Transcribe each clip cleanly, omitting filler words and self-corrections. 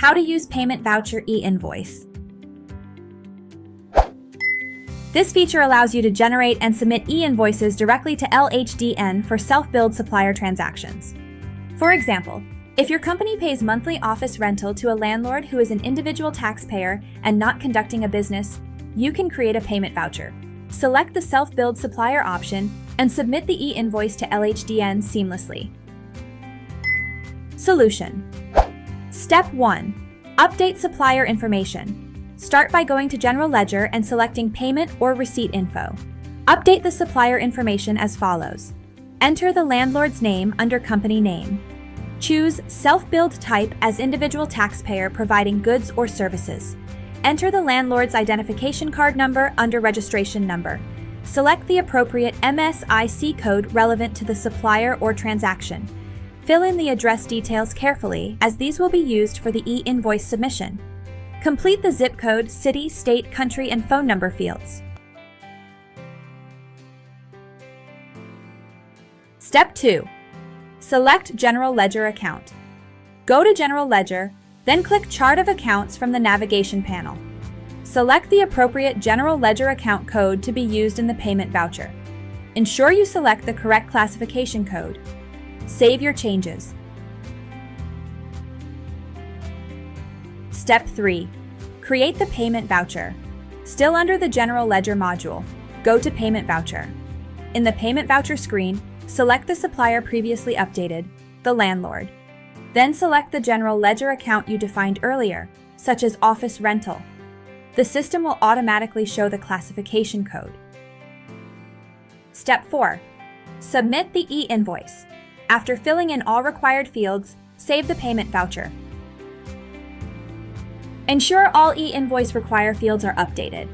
How to use Payment Voucher e-Invoice. This feature allows you to generate and submit e-invoices directly to LHDN for self-billed supplier transactions. For example, if your company pays monthly office rental to a landlord who is an individual taxpayer and not conducting a business, you can create a payment voucher. Select the self-billed supplier option and submit the e-invoice to LHDN seamlessly. Solution. Step 1. Update supplier information. Start by going to General Ledger and selecting Payment or Receipt Info. Update the supplier information as follows. Enter the landlord's name under company name. Choose Self-Billed Type as individual taxpayer providing goods or services. Enter the landlord's identification card number under registration number. Select the appropriate MSIC code relevant to the supplier or transaction. Fill in the address details carefully, as these will be used for the e-invoice submission. Complete the zip code, city, state, country, and phone number fields. Step 2. Select General Ledger account. Go to General Ledger, then click Chart of Accounts from the navigation panel. Select the appropriate General Ledger account code to be used in the payment voucher. Ensure you select the correct classification code. Save your changes. Step 3. Create the payment voucher. Still under the General Ledger module, go to Payment Voucher. In the Payment Voucher screen, select the supplier previously updated, the landlord. Then select the General Ledger account you defined earlier, such as office rental. The system will automatically show the classification code. Step 4. Submit the e-invoice. After filling in all required fields, save the payment voucher. Ensure all e-invoice required fields are updated.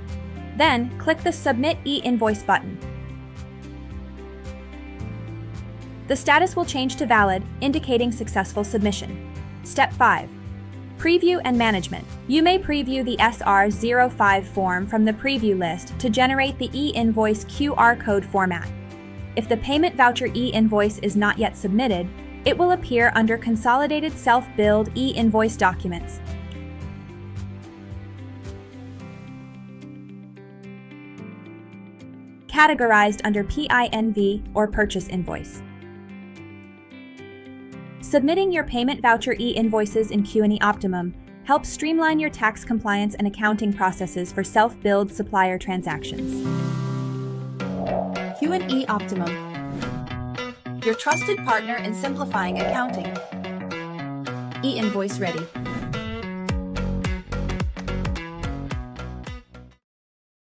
Then, click the Submit e-invoice button. The status will change to valid, indicating successful submission. Step 5. Preview and management. You may preview the SR05 form from the preview list to generate the e-invoice QR code format. If the payment voucher e-invoice is not yet submitted, it will appear under Consolidated Self-Billed e-invoice documents. Categorized under PINV or Purchase Invoice. Submitting your payment voucher e-invoices in QNE Optimum helps streamline your tax compliance and accounting processes for self-billed supplier transactions. QNE Optimum, your trusted partner in simplifying accounting. E-invoice ready.